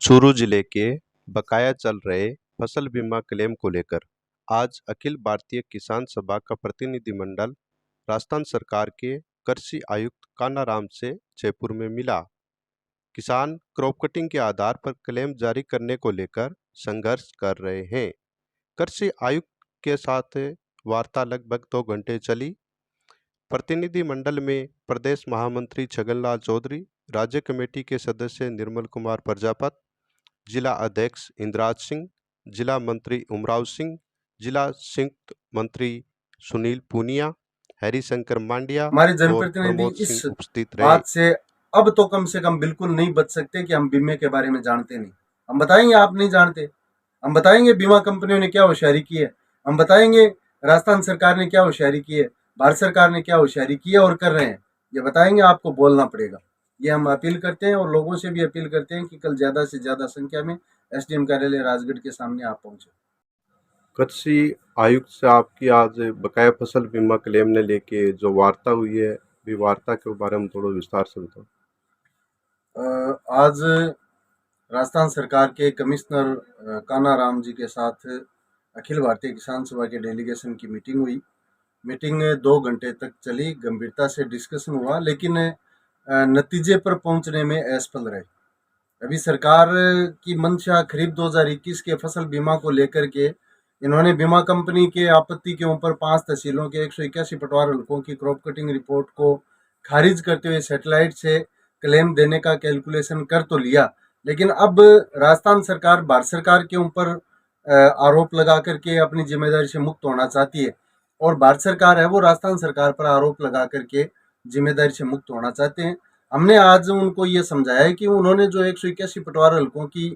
चूरू जिले के बकाया चल रहे फसल बीमा क्लेम को लेकर आज अखिल भारतीय किसान सभा का प्रतिनिधिमंडल राजस्थान सरकार के कृषि आयुक्त कानाराम से जयपुर में मिला। किसान क्रॉप कटिंग के आधार पर क्लेम जारी करने को लेकर संघर्ष कर रहे हैं। कृषि आयुक्त के साथ वार्ता लगभग 2 घंटे चली। प्रतिनिधिमंडल में प्रदेश महामंत्री छगनलाल चौधरी, राज्य कमेटी के सदस्य निर्मल कुमार प्रजापत, जिला अध्यक्ष इंद्राज सिंह, जिला मंत्री उमराव सिंह, जिला संयुक्त मंत्री सुनील पूनिया, हरिशंकर मांडिया हमारे और जनप्रतिनिधि प्रमोद इस सिंह उपस्थित रहे। बात से अब तो कम से कम बिल्कुल नहीं बच सकते कि हम बीमे के बारे में जानते नहीं। हम बताएंगे आप नहीं जानते, हम बताएंगे बीमा कंपनियों ने क्या होशियारी की है, हम बताएंगे राजस्थान सरकार ने क्या होशियारी की है, भारत सरकार ने क्या होशियारी की है और कर रहे हैं, ये बताएंगे। आपको बोलना पड़ेगा। ये हम अपील करते हैं और लोगों से भी अपील करते हैं कि कल ज़्यादा से ज़्यादा संख्या में एसडीएम कार्यालय राजगढ़ के सामने आप पहुंचे। कृषि आयुक्त से आपकी आज बकाया फसल बीमा क्लेम ने लेके जो वार्ता हुई है, भी वार्ता के बारे में थोड़ा विस्तार से बताओ। आज राजस्थान सरकार के कमिश्नर कानाराम जी के साथ अखिल भारतीय किसान सभा के डेलीगेशन की मीटिंग हुई। मीटिंग 2 घंटे तक चली, गंभीरता से डिस्कशन हुआ, लेकिन नतीजे पर पहुंचने में असफल रहे। अभी सरकार की मंशा खरीफ 2021 के फसल बीमा को लेकर के इन्होंने बीमा कंपनी के आपत्ति के ऊपर 5 तहसीलों के 181 पटवार हल्कों की क्रॉप कटिंग रिपोर्ट को खारिज करते हुए सैटेलाइट से क्लेम देने का कैलकुलेशन कर तो लिया, लेकिन अब राजस्थान सरकार भारत सरकार के ऊपर आरोप लगा करके अपनी जिम्मेदारी से मुक्त होना चाहती है, और भारत सरकार है वो राजस्थान सरकार पर आरोप लगा करके जिम्मेदारी से मुक्त होना चाहते हैं। हमने आज उनको ये समझाया है कि उन्होंने जो 181 पटवार हल्कों की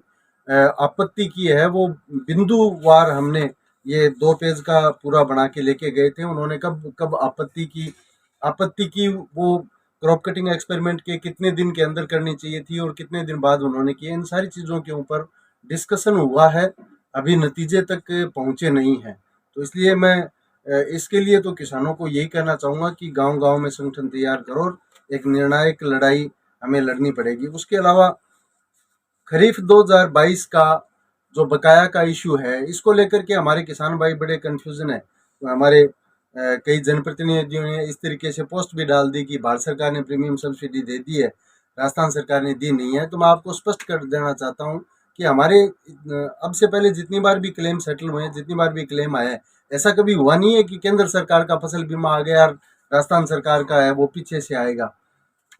आपत्ति की है वो बिंदुवार हमने ये 2 पेज का पूरा बना के लेके गए थे। उन्होंने कब कब आपत्ति की वो क्रॉप कटिंग एक्सपेरिमेंट के कितने दिन के अंदर करनी चाहिए थी और कितने दिन बाद उन्होंने किए, इन सारी चीज़ों के ऊपर डिस्कशन हुआ है, अभी नतीजे तक पहुँचे नहीं हैं। तो इसलिए मैं इसके लिए तो किसानों को यही कहना चाहूँगा कि गांव-गांव में संगठन तैयार करो और एक निर्णायक लड़ाई हमें लड़नी पड़ेगी। उसके अलावा खरीफ 2022 का जो बकाया का इशू है, इसको लेकर के हमारे किसान भाई बड़े कन्फ्यूज़न है। तो हमारे कई जनप्रतिनिधियों ने इस तरीके से पोस्ट भी डाल दी कि भारत सरकार ने प्रीमियम सब्सिडी दे दी है, राजस्थान सरकार ने दी नहीं है। तो मैं आपको स्पष्ट कर देना चाहता हूँ कि हमारे अब से पहले जितनी बार भी क्लेम सेटल हुए हैं, जितनी बार भी क्लेम आया है, ऐसा कभी हुआ नहीं है कि केंद्र सरकार का फसल बीमा आ गया और राजस्थान सरकार का है वो पीछे से आएगा।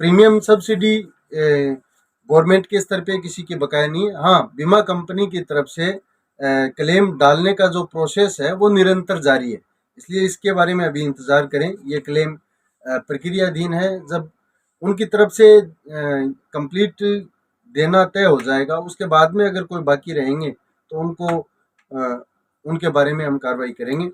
प्रीमियम सब्सिडी गवर्नमेंट के स्तर पे किसी के बकाया नहीं है। हाँ, बीमा कंपनी की तरफ से क्लेम डालने का जो प्रोसेस है वो निरंतर जारी है, इसलिए इसके बारे में अभी इंतज़ार करें। ये क्लेम प्रक्रियाधीन है। जब उनकी तरफ से कंप्लीट देना तय हो जाएगा, उसके बाद में अगर कोई बाकी रहेंगे तो उनके बारे में हम कार्रवाई करेंगे।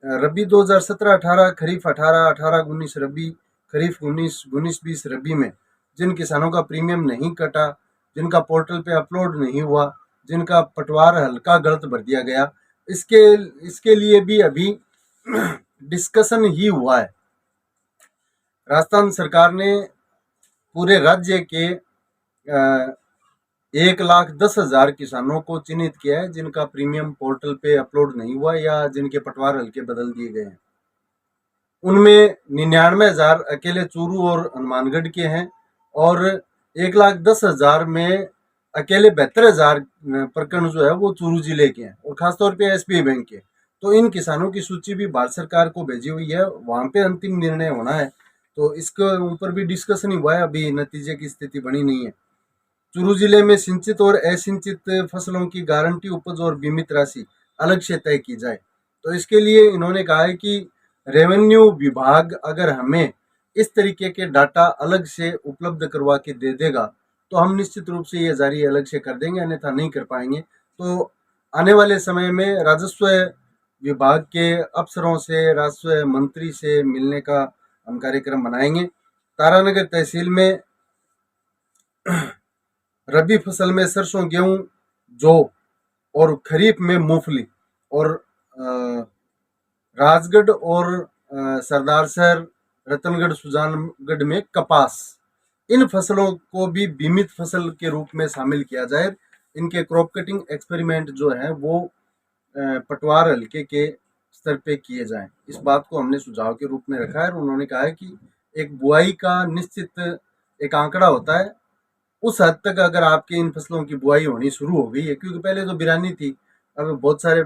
रबी 2017-18, खरीफ 18-19 रबी, खरीफ 19-20 रबी में जिन किसानों का प्रीमियम नहीं कटा, जिनका पोर्टल पे अपलोड नहीं हुआ, जिनका पटवार हल्का गलत भर दिया गया, इसके लिए भी अभी डिस्कशन ही हुआ है। राजस्थान सरकार ने पूरे राज्य के 1,10,000 किसानों को चिन्हित किया है जिनका प्रीमियम पोर्टल पे अपलोड नहीं हुआ या जिनके पटवार हल्के बदल दिए गए हैं। उनमें 99,000 अकेले चूरू और हनुमानगढ़ के हैं और 1,10,000 में अकेले 72,000 प्रकरण जो है वो चूरू जिले के हैं और खासतौर पे एसबीआई बैंक के। तो इन किसानों की सूची भी भारत सरकार को भेजी हुई है, वहाँ पे अंतिम निर्णय होना है। तो इसके ऊपर भी डिस्कशन ही हुआ है, अभी नतीजे की स्थिति बनी नहीं है। चूरू जिले में सिंचित और असिंचित फसलों की गारंटी उपज और बीमित राशि अलग से तय की जाए। तो इसके लिए इन्होंने कहा है कि रेवेन्यू विभाग अगर हमें इस तरीके के डाटा अलग से उपलब्ध करवा के दे देगा तो हम निश्चित रूप से ये जारी अलग से कर देंगे, अन्यथा नहीं कर पाएंगे। तो आने वाले समय में राजस्व विभाग के अफसरों से, राजस्व मंत्री से मिलने का हम कार्यक्रम बनाएंगे। तारानगर तहसील में रबी फसल में सरसों, गेहूं, जौ और खरीफ में मूंगफली और राजगढ़ और सरदारसर, रतनगढ़, सुजानगढ़ में कपास, इन फसलों को भी बीमित फसल के रूप में शामिल किया जाए। इनके क्रॉप कटिंग एक्सपेरिमेंट जो है वो पटवार हल्के के स्तर पे किए जाएं। इस बात को हमने सुझाव के रूप में रखा है और उन्होंने कहा है कि एक बुआई का निश्चित एक आंकड़ा होता है, उस हद तक अगर आपकी इन फसलों की बुआई होनी शुरू हो गई है, क्योंकि पहले तो बिरानी थी, अब बहुत सारे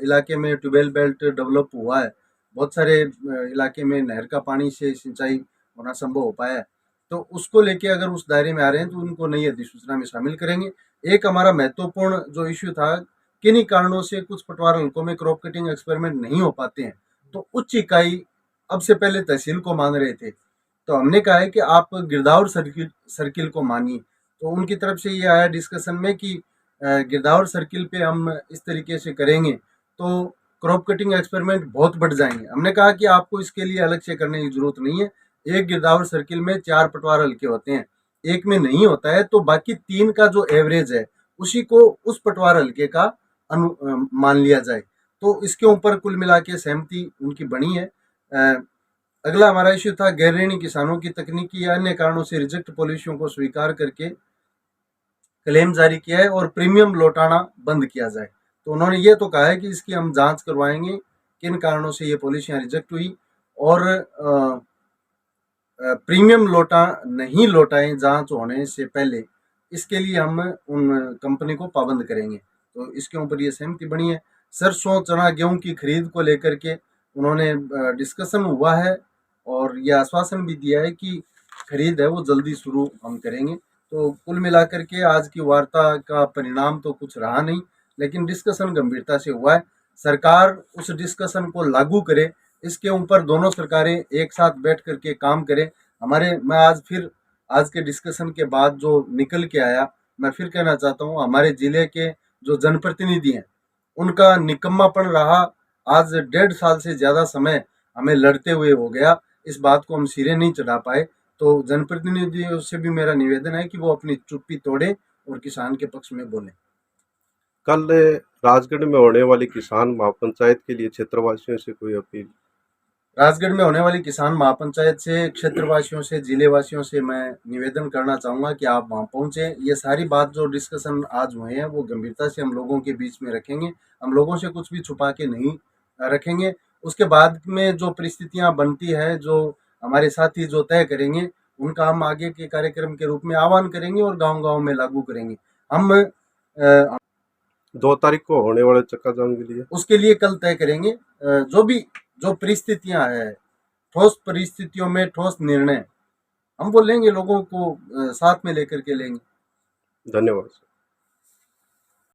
इलाके में ट्यूबवेल बेल्ट डेवलप हुआ है, बहुत सारे इलाके में नहर का पानी से सिंचाई होना संभव हो पाया है, तो उसको लेके अगर उस दायरे में आ रहे हैं तो उनको नई अधिसूचना में शामिल करेंगे। एक हमारा महत्वपूर्ण जो इश्यू था, किन्हीं कारणों से कुछ पटवार हल्कों में क्रॉप कटिंग एक्सपेरिमेंट नहीं हो पाते हैं, तो उच्च इकाई अब से पहले तहसील को मान रहे थे, तो हमने कहा है कि आप गिरदावर सर्किल सर्किल को मानिए। तो उनकी तरफ से ये आया डिस्कशन में कि गिरदावर सर्किल पे हम इस तरीके से करेंगे तो क्रॉप कटिंग एक्सपेरिमेंट बहुत बढ़ जाएंगे। हमने कहा कि आपको इसके लिए अलग से करने की जरूरत नहीं है, एक गिरदावर सर्किल में 4 पटवार हल्के होते हैं, एक में नहीं होता है तो बाकी 3 का जो एवरेज है उसी को उस पटवार हल्के का मान लिया जाए। तो इसके ऊपर कुल मिला के सहमति उनकी बनी है। अगला हमारा इश्यू था गैर ऋणी किसानों की तकनीकी या अन्य कारणों से रिजेक्ट पॉलिसियों को स्वीकार करके क्लेम जारी किया है और प्रीमियम लौटाना बंद किया जाए। तो उन्होंने ये तो कहा है कि इसकी हम जांच करवाएंगे किन कारणों से ये पॉलिसियां रिजेक्ट हुई, और प्रीमियम नहीं लौटाएं जांच होने से पहले, इसके लिए हम उन कंपनी को पाबंद करेंगे। तो इसके ऊपर ये सहमति बनी है। सरसों चना गेहूं की खरीद को लेकर के उन्होंने डिस्कशन हुआ है और ये आश्वासन भी दिया है कि खरीद है वो जल्दी शुरू हम करेंगे। तो कुल मिलाकर के आज की वार्ता का परिणाम तो कुछ रहा नहीं, लेकिन डिस्कशन गंभीरता से हुआ है। सरकार उस डिस्कशन को लागू करे, इसके ऊपर दोनों सरकारें एक साथ बैठ करके काम करें। मैं आज के डिस्कशन के बाद जो निकल के आया, मैं फिर कहना चाहता हूँ, हमारे जिले के जो जनप्रतिनिधि हैं उनका निकम्मापन रहा। आज 1.5 साल से ज़्यादा समय हमें लड़ते हुए हो गया, इस बात को हम सिरे नहीं चढ़ा पाए। तो जनप्रतिनिधियों से भी मेरा निवेदन है कि वो अपनी चुप्पी तोड़े और किसान के पक्ष में बोले। कल राजगढ़ में होने वाली किसान महापंचायत के लिए क्षेत्रवासियों से कोई अपील? राजगढ़ में होने वाली किसान महापंचायत से क्षेत्रवासियों से, जिलेवासियों से मैं निवेदन करना चाहूँगा कि आप वहाँ पहुँचे। ये सारी बात जो डिस्कशन आज हुए हैं वो गंभीरता से हम लोगों के बीच में रखेंगे, हम लोगों से कुछ भी छुपा के नहीं रखेंगे। उसके बाद में जो परिस्थितियाँ बनती है, जो हमारे साथी जो तय करेंगे, उनका हम आगे के कार्यक्रम के रूप में आह्वान करेंगे और गाँव-गाँव में लागू करेंगे। हम 2 तारीख को होने वाले चक्का जाम के लिए उसके लिए कल तय करेंगे। जो परिस्थितियां हैं, ठोस परिस्थितियों में ठोस निर्णय हम वो लेंगे, लोगों को साथ में लेकर के लेंगे। धन्यवाद।